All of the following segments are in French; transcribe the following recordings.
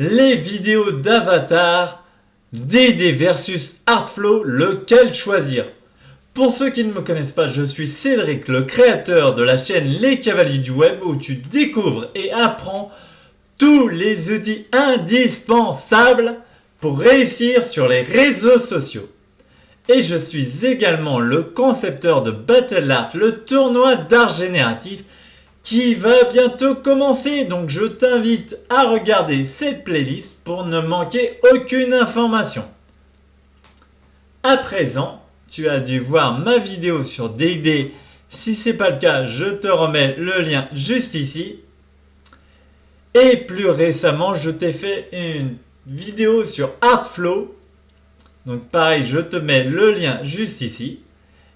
Les vidéos d'avatar, DD versus Artflow, lequel choisir? Pour ceux qui ne me connaissent pas, je suis Cédric, le créateur de la chaîne Les Cavaliers du Web où tu découvres et apprends tous les outils indispensables pour réussir sur les réseaux sociaux. Et je suis également le concepteur de Battle Art, le tournoi d'art génératif qui va bientôt commencer. Donc je t'invite à regarder cette playlist pour ne manquer aucune information. À présent, tu as dû voir ma vidéo sur D&D. Si ce n'est pas le cas, je te remets le lien juste ici. Et plus récemment, je t'ai fait une vidéo sur Artflow. Donc pareil, je te mets le lien juste ici.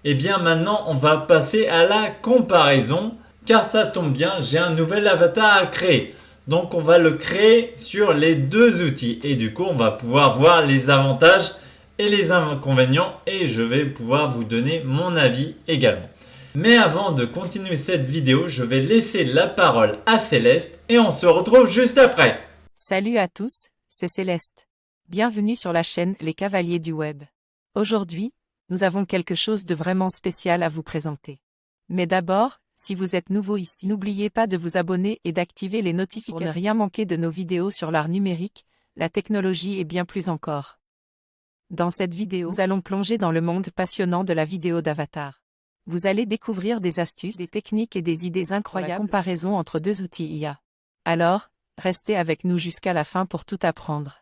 Et bien maintenant, on va passer à la comparaison. Car ça tombe bien, j'ai un nouvel avatar à créer. Donc on va le créer sur les deux outils. Et du coup, on va pouvoir voir les avantages et les inconvénients. Et je vais pouvoir vous donner mon avis également. Mais avant de continuer cette vidéo, je vais laisser la parole à Céleste. Et on se retrouve juste après. Salut à tous, c'est Céleste. Bienvenue sur la chaîne Les Cavaliers du Web. Aujourd'hui, nous avons quelque chose de vraiment spécial à vous présenter. Mais d'abord, si vous êtes nouveau ici, n'oubliez pas de vous abonner et d'activer les notifications pour ne rien manquer de nos vidéos sur l'art numérique, la technologie et bien plus encore. Dans cette vidéo, nous allons plonger dans le monde passionnant de la vidéo d'avatar. Vous allez découvrir des astuces, des techniques et des idées incroyables pour la comparaison entre deux outils IA. Alors, restez avec nous jusqu'à la fin pour tout apprendre.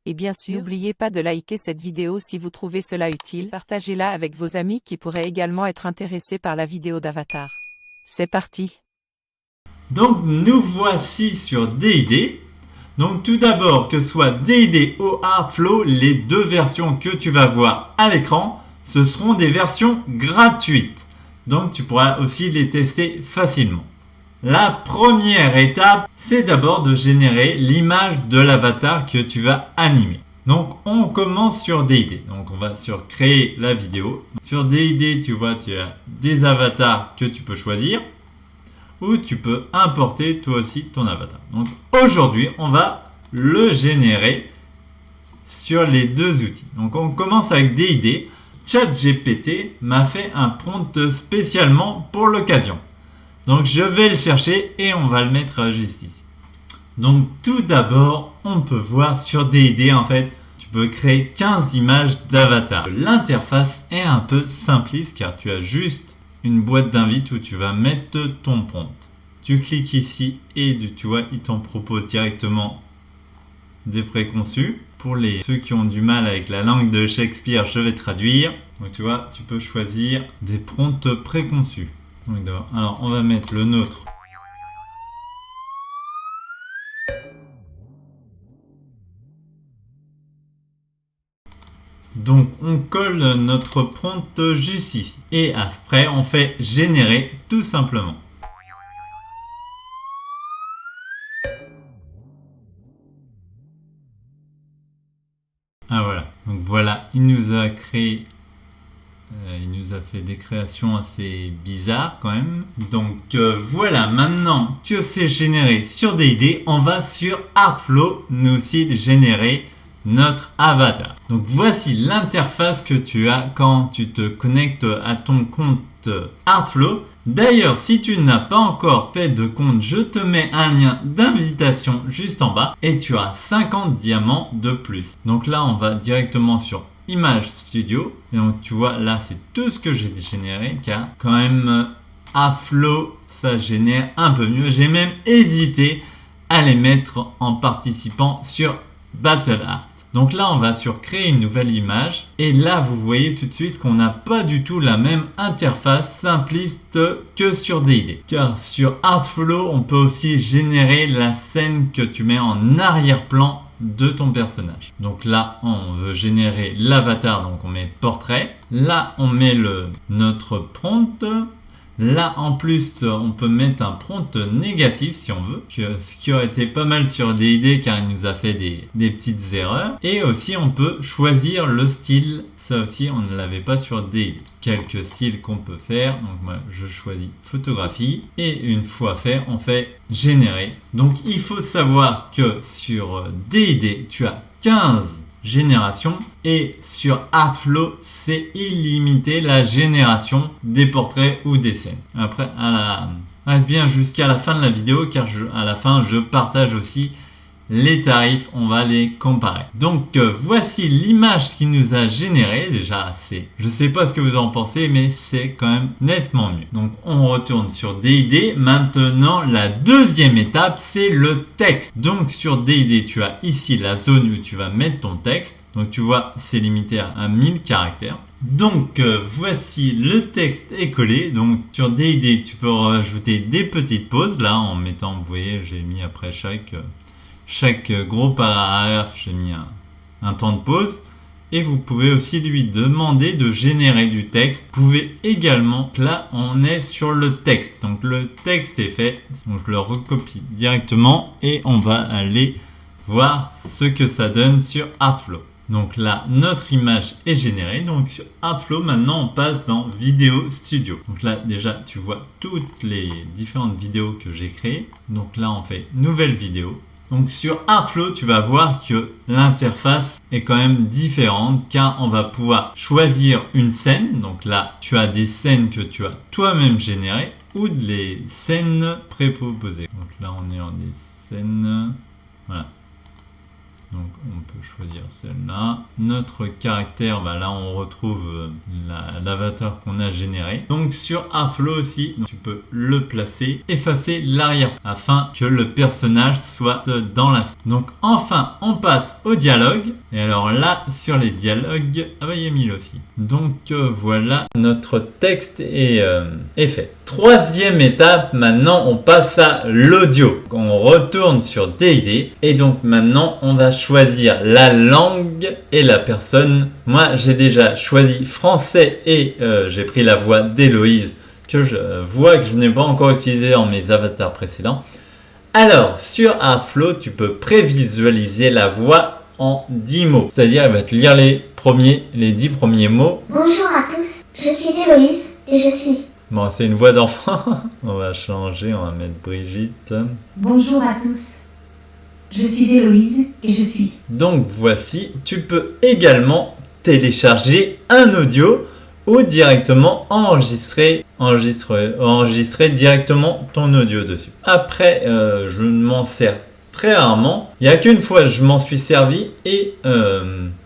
Et bien sûr, n'oubliez pas de liker cette vidéo si vous trouvez cela utile, partagez-la avec vos amis qui pourraient également être intéressés par la vidéo d'avatar. C'est parti! Donc nous voici sur D&D. Donc tout d'abord, que ce soit D&D ou Artflow, les deux versions que tu vas voir à l'écran, ce seront des versions gratuites. Donc tu pourras aussi les tester facilement. La première étape, c'est d'abord de générer l'image de l'avatar que tu vas animer. Donc on commence sur D&D. Donc on va sur créer la vidéo. Sur D&D, tu vois, tu as des avatars que tu peux choisir. Ou tu peux importer toi aussi ton avatar. Donc aujourd'hui, on va le générer sur les deux outils. Donc on commence avec D&D. ChatGPT m'a fait un prompt spécialement pour l'occasion. Donc je vais le chercher et on va le mettre juste ici. Donc tout d'abord, on peut voir sur D&D en fait, tu peux créer 15 images d'avatar. L'interface est un peu simpliste car tu as juste une boîte d'invite où tu vas mettre ton prompt. Tu cliques ici et tu vois, il t'en propose directement des préconçus. Pour ceux qui ont du mal avec la langue de Shakespeare, je vais traduire. Donc tu vois, tu peux choisir des prompts préconçus. Alors on va mettre le nôtre. Donc on colle notre prompt juste ici. Et après on fait générer tout simplement. Ah voilà. Donc voilà, il nous a créé. Il nous a fait des créations assez bizarres quand même. Donc voilà, maintenant que c'est généré sur D&D, on va sur Artflow, nous aussi générer notre avatar. Donc voici l'interface que tu as quand tu te connectes à ton compte Artflow. D'ailleurs, si tu n'as pas encore fait de compte, je te mets un lien d'invitation juste en bas et tu as 50 diamants de plus. Donc là, on va directement sur Image Studio. Et donc tu vois, là, c'est tout ce que j'ai généré car quand même Artflow, ça génère un peu mieux. J'ai même hésité à les mettre en participant sur Battle Art. Donc là, on va sur créer une nouvelle image. Et là, vous voyez tout de suite qu'on n'a pas du tout la même interface simpliste que sur D&D. Car sur Artflow, on peut aussi générer la scène que tu mets en arrière-plan de ton personnage. Donc là, on veut générer l'avatar, donc on met portrait. Là, on met notre prompt. Là en plus on peut mettre un prompt négatif si on veut, ce qui aurait été pas mal sur DD car il nous a fait des petites erreurs. Et aussi on peut choisir le style, ça aussi on ne l'avait pas sur DD. Quelques styles qu'on peut faire, donc moi je choisis photographie et une fois fait on fait générer. Donc il faut savoir que sur DD tu as 15 génération et sur Artflow c'est illimité la génération des portraits ou des scènes. Après reste bien jusqu'à la fin de la vidéo car à la fin je partage aussi les tarifs, on va les comparer. Donc voici l'image qui nous a généré. Déjà je sais pas ce que vous en pensez mais c'est quand même nettement mieux. Donc on retourne sur DD. Maintenant la deuxième étape c'est le texte. Donc sur DD tu as ici la zone où tu vas mettre ton texte. Donc tu vois c'est limité à 1000 caractères. Donc voici le texte est collé. Donc sur DD tu peux rajouter des petites pauses. Là en mettant, vous voyez j'ai mis après chaque gros paragraphe, j'ai mis un temps de pause. Et vous pouvez aussi lui demander de générer du texte. Vous pouvez également, là on est sur le texte. Donc le texte est fait. Donc je le recopie directement et on va aller voir ce que ça donne sur Artflow. Donc là notre image est générée. Donc sur Artflow maintenant on passe dans Vidéo Studio. Donc là déjà tu vois toutes les différentes vidéos que j'ai créées. Donc là on fait nouvelle vidéo. Donc sur Artflow, tu vas voir que l'interface est quand même différente car on va pouvoir choisir une scène. Donc là, tu as des scènes que tu as toi-même générées ou des scènes préproposées. Donc là, on est en des scènes. Voilà. Donc on peut choisir celle-là. Notre caractère, là on retrouve l'avatar qu'on a généré. Donc sur Artflow aussi, tu peux le placer, effacer l'arrière afin que le personnage soit dans la... Donc enfin on passe au dialogue. Et alors là sur les dialogues, il y a mis aussi. Donc voilà, notre texte est fait. Troisième étape, maintenant on passe à l'audio. On retourne sur D&D et donc maintenant on va choisir la langue et la personne. Moi j'ai déjà choisi français et j'ai pris la voix d'Héloïse que je vois que je n'ai pas encore utilisée en mes avatars précédents. Alors sur Artflow tu peux prévisualiser la voix en 10 mots. C'est-à-dire il va te lire les 10 premiers mots. Bonjour à tous, je suis Héloïse et je suis... Bon, c'est une voix d'enfant. On va changer, on va mettre Brigitte. Bonjour à tous, je suis Héloïse et je suis... Donc voici, tu peux également télécharger un audio ou directement enregistrer directement ton audio dessus. Après, je m'en sers très rarement. Il n'y a qu'une fois je m'en suis servi et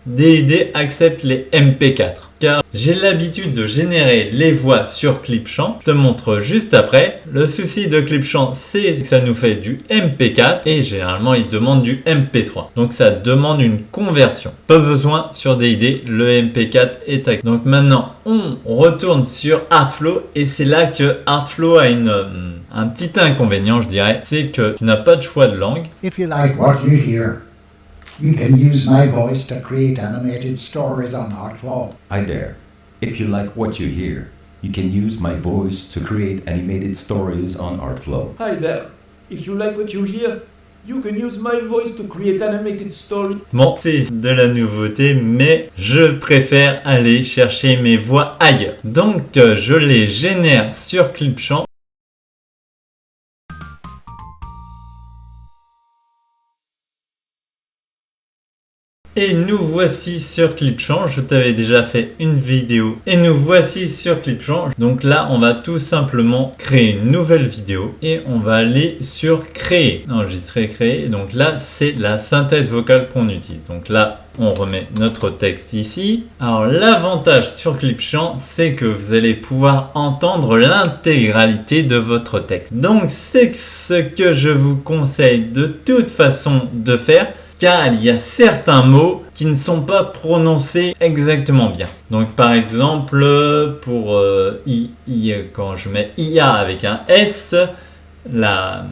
D&D accepte les MP4. Car j'ai l'habitude de générer les voix sur Clipchamp. Je te montre juste après. Le souci de Clipchamp, c'est que ça nous fait du MP4 et généralement il demande du MP3. Donc ça demande une conversion. Pas besoin sur D&D, le MP4 est actif. Donc maintenant on retourne sur Artflow et c'est là que Artflow a un petit inconvénient, je dirais, c'est que tu n'as pas de choix de langue. If you like what you hear, you can use my voice to create animated stories on Artflow. Hi there. If you like what you hear, you can use my voice to create animated stories on Artflow. Hi there. If you like what you hear, you can use my voice to create animated stories. Bon, c'est de la nouveauté, mais je préfère aller chercher mes voix ailleurs. Donc, je les génère sur Clipchamp. Et nous voici sur Clipchamp. Je t'avais déjà fait une vidéo. Et nous voici sur Clipchamp. Donc là, on va tout simplement créer une nouvelle vidéo. Et on va aller sur créer. Enregistrer, créer. Donc là, c'est la synthèse vocale qu'on utilise. Donc là, on remet notre texte ici. Alors l'avantage sur Clipchamp, c'est que vous allez pouvoir entendre l'intégralité de votre texte. Donc c'est ce que je vous conseille de toute façon de faire. Car il y a certains mots qui ne sont pas prononcés exactement bien. Donc par exemple, pour quand je mets IA avec un S, la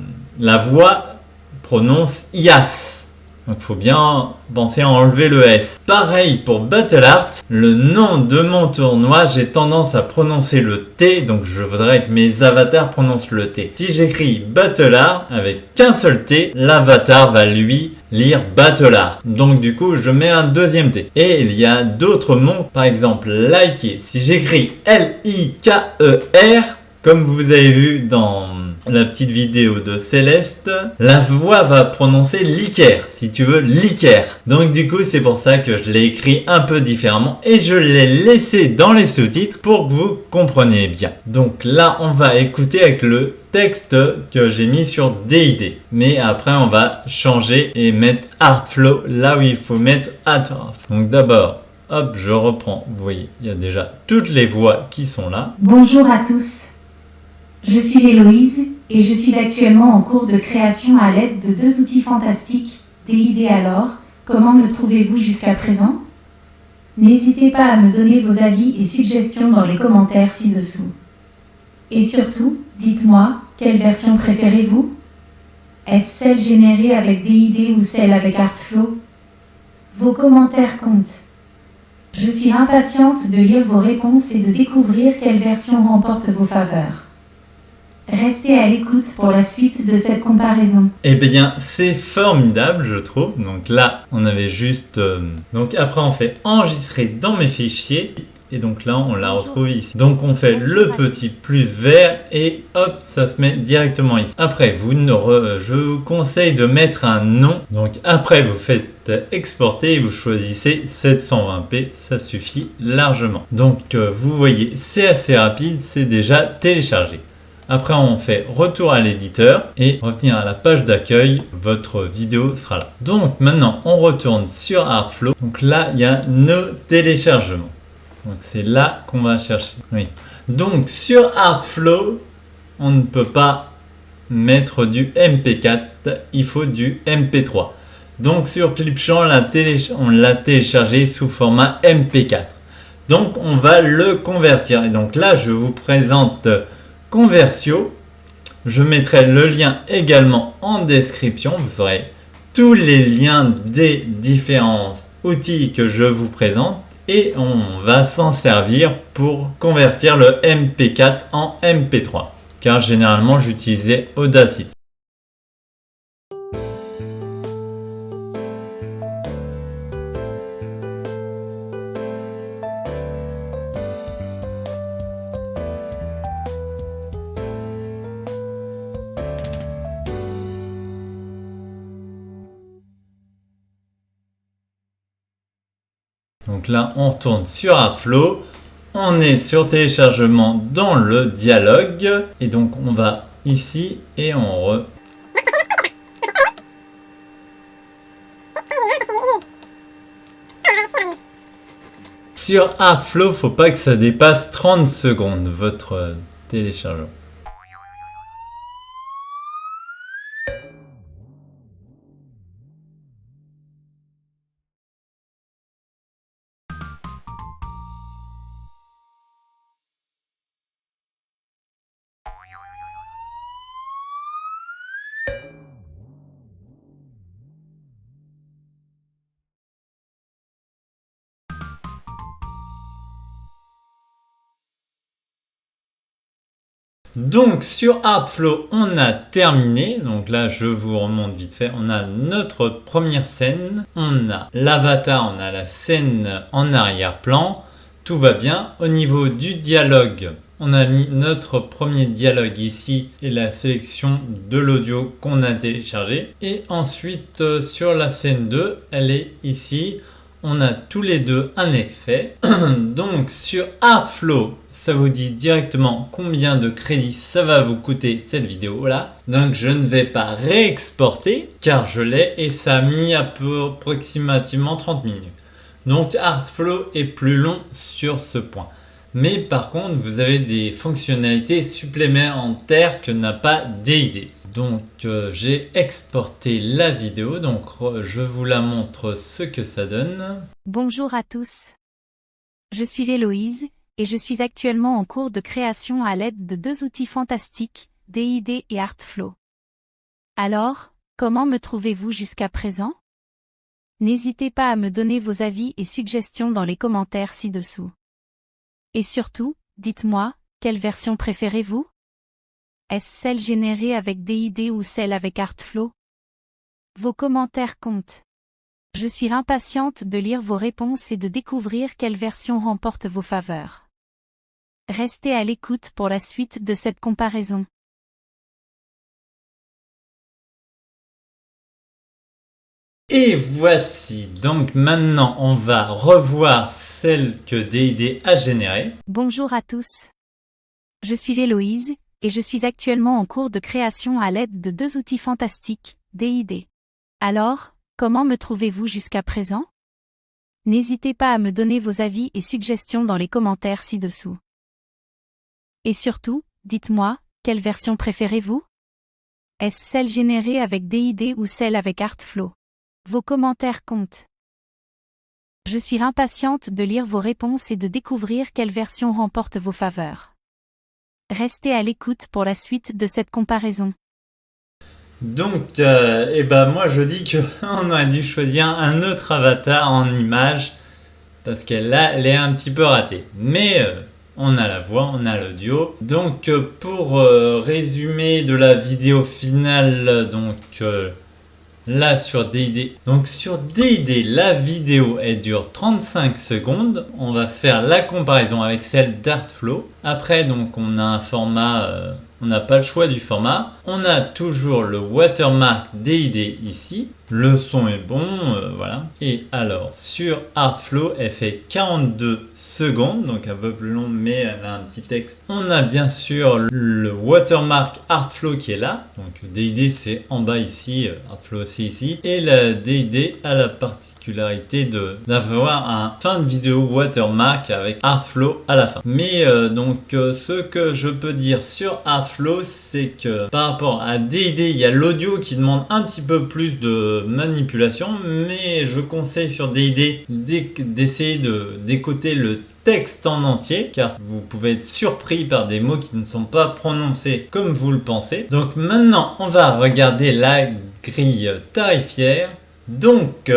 voix prononce IAS. Donc faut bien penser à enlever le S. Pareil pour Battle Art, le nom de mon tournoi, j'ai tendance à prononcer le T, donc je voudrais que mes avatars prononcent le T. Si j'écris Battle Art avec qu'un seul T, l'avatar va lui lire Battle Art. Donc du coup, je mets un deuxième T. Et il y a d'autres mots, par exemple liker. Si j'écris L-I-K-E-R, comme vous avez vu dans la petite vidéo de Céleste, la voix va prononcer liker, si tu veux, liker. Donc du coup, c'est pour ça que je l'ai écrit un peu différemment et je l'ai laissé dans les sous-titres pour que vous compreniez bien. Donc là, on va écouter avec le texte que j'ai mis sur DID. Mais après, on va changer et mettre Artflow là où il faut mettre Artflow. Donc d'abord, hop, je reprends. Vous voyez, il y a déjà toutes les voix qui sont là. Bonjour à tous. Je suis Héloïse et je suis actuellement en cours de création à l'aide de 2 outils fantastiques. DID alors, comment me trouvez-vous jusqu'à présent? N'hésitez pas à me donner vos avis et suggestions dans les commentaires ci-dessous. Et surtout, dites-moi, quelle version préférez-vous? Est-ce celle générée avec DID ou celle avec Artflow? Vos commentaires comptent. Je suis impatiente de lire vos réponses et de découvrir quelle version remporte vos faveurs. Restez à l'écoute pour la suite de cette comparaison. Eh bien, c'est formidable, je trouve. Donc là, on avait juste... Donc après, on fait enregistrer dans mes fichiers. Et donc là, on la retrouve ici. Donc on fait le petit plus vert et hop, ça se met directement ici. Après, je vous conseille de mettre un nom. Donc après, vous faites exporter et vous choisissez 720p. Ça suffit largement. Donc vous voyez, c'est assez rapide. C'est déjà téléchargé. Après, on fait retour à l'éditeur et revenir à la page d'accueil. Votre vidéo sera là. Donc maintenant, on retourne sur Artflow. Donc là, il y a nos téléchargements. Donc c'est là qu'on va chercher. Oui. Donc sur Artflow, on ne peut pas mettre du MP4, il faut du MP3. Donc sur Clipchamp, on l'a téléchargé sous format MP4. Donc on va le convertir. Et donc là, je vous présente Conversio. Je mettrai le lien également en description. Vous aurez tous les liens des différents outils que je vous présente. Et on va s'en servir pour convertir le MP4 en MP3. Car généralement, j'utilisais Audacity. Donc là, on retourne sur Artflow. On est sur téléchargement dans le dialogue. Et donc, on va ici et on Sur Artflow, faut pas que ça dépasse 30 secondes, votre téléchargement. Donc sur Artflow, on a terminé. Donc là, je vous remonte vite fait. On a notre première scène. On a l'avatar, on a la scène en arrière-plan. Tout va bien. Au niveau du dialogue, on a mis notre premier dialogue ici et la sélection de l'audio qu'on a téléchargé. Et ensuite, sur la scène 2, elle est ici. On a tous les deux un effet. Donc sur Artflow, ça vous dit directement combien de crédits ça va vous coûter cette vidéo là. Donc je ne vais pas réexporter car je l'ai et ça a mis approximativement 30 minutes. Donc Artflow est plus long sur ce point. Mais par contre vous avez des fonctionnalités supplémentaires que n'a pas DID. Donc j'ai exporté la vidéo, donc je vous la montre ce que ça donne. Bonjour à tous. Je suis Héloïse et je suis actuellement en cours de création à l'aide de 2 outils fantastiques, DID et Artflow. Alors, comment me trouvez-vous jusqu'à présent? N'hésitez pas à me donner vos avis et suggestions dans les commentaires ci-dessous. Et surtout, dites-moi, quelle version préférez-vous? Est-ce celle générée avec DID ou celle avec Artflow? Vos commentaires comptent. Je suis impatiente de lire vos réponses et de découvrir quelle version remporte vos faveurs. Restez à l'écoute pour la suite de cette comparaison. Et voici, donc maintenant on va revoir celle que DID a générée. Bonjour à tous. Je suis Héloïse, et je suis actuellement en cours de création à l'aide de 2 outils fantastiques, DID. Alors, comment me trouvez-vous jusqu'à présent? N'hésitez pas à me donner vos avis et suggestions dans les commentaires ci-dessous. Et surtout, dites-moi, quelle version préférez-vous? Est-ce celle générée avec DID ou celle avec Artflow? Vos commentaires comptent. Je suis impatiente de lire vos réponses et de découvrir quelle version remporte vos faveurs. Restez à l'écoute pour la suite de cette comparaison. Donc, moi je dis qu'on aurait dû choisir un autre avatar en image parce qu'elle elle est un petit peu ratée. Mais on a la voix, on a l'audio. Donc, pour résumer de la vidéo finale, là sur DID. Donc sur DID, la vidéo elle dure 35 secondes. On va faire la comparaison avec celle d'Artflow. Après donc on a un format, on n'a pas le choix du format. On a toujours le watermark DID ici. Le son est bon, voilà. Et alors sur Artflow, elle fait 42 secondes, donc un peu plus long, mais elle a un petit texte. On a bien sûr le watermark Artflow qui est là. Donc DID c'est en bas ici, Artflow c'est ici. Et la DID a la particularité d'avoir un fin de vidéo watermark avec Artflow à la fin. Mais ce que je peux dire sur Artflow, c'est que par rapport à DID, il y a l'audio qui demande un petit peu plus de manipulation, mais je conseille sur DID d'essayer d'écouter le texte en entier, car vous pouvez être surpris par des mots qui ne sont pas prononcés comme vous le pensez. Donc maintenant, on va regarder la grille tarifaire. Donc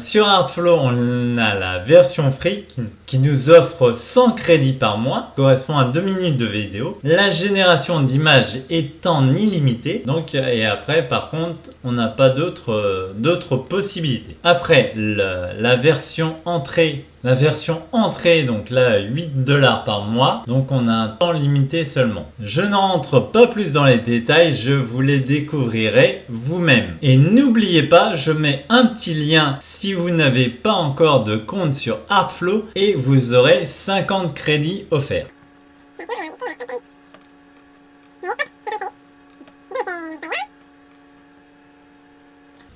sur Artflow, on a la version free qui nous offre 100 crédits par mois, correspond à 2 minutes de vidéo. La génération d'images est en illimité. Donc, et après par contre, on n'a pas d'autres possibilités. Après la version entrée. La version entrée, donc là, 8$ par mois. Donc on a un temps limité seulement. Je n'entre pas plus dans les détails, je vous les découvrirez vous-même. Et n'oubliez pas, je mets un petit lien si vous n'avez pas encore de compte sur Artflow et vous aurez 50 crédits offerts.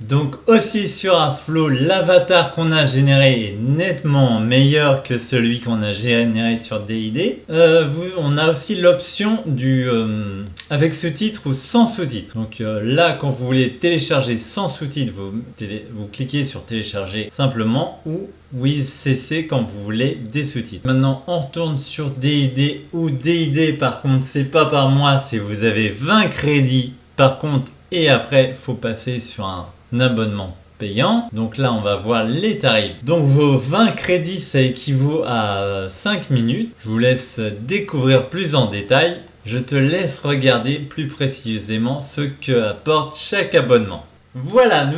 Donc aussi sur Artflow, l'avatar qu'on a généré est nettement meilleur que celui qu'on a généré sur DID. On a aussi l'option du avec sous-titres ou sans sous-titres. Donc là, quand vous voulez télécharger sans sous-titres, vous cliquez sur télécharger simplement ou with CC quand vous voulez des sous-titres. Maintenant, on retourne sur DID ou DID. Par contre, c'est pas par mois, c'est vous avez 20 crédits par contre et après, il faut passer sur un abonnement payant. Donc là, on va voir les tarifs. Donc vos 20 crédits, ça équivaut à 5 minutes. Je vous laisse découvrir plus en détail. Je te laisse regarder plus précisément ce que apporte chaque abonnement. Voilà,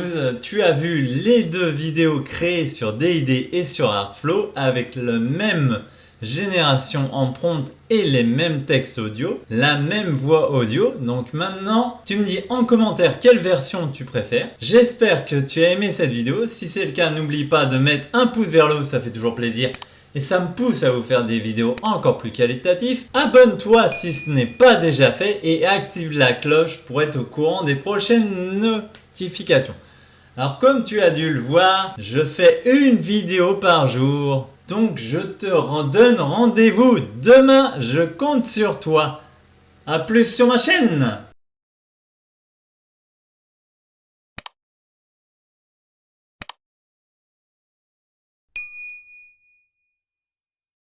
tu as vu les 2 vidéos créées sur DID et sur Artflow avec le même génération en prompt et les mêmes textes audio, la même voix audio. Donc maintenant, tu me dis en commentaire quelle version tu préfères. J'espère que tu as aimé cette vidéo. Si c'est le cas, n'oublie pas de mettre un pouce vers le haut, ça fait toujours plaisir. Et ça me pousse à vous faire des vidéos encore plus qualitatives. Abonne-toi si ce n'est pas déjà fait et active la cloche pour être au courant des prochaines notifications. Alors comme tu as dû le voir, je fais une vidéo par jour. Donc je te donne rendez-vous demain, je compte sur toi. A plus sur ma chaîne.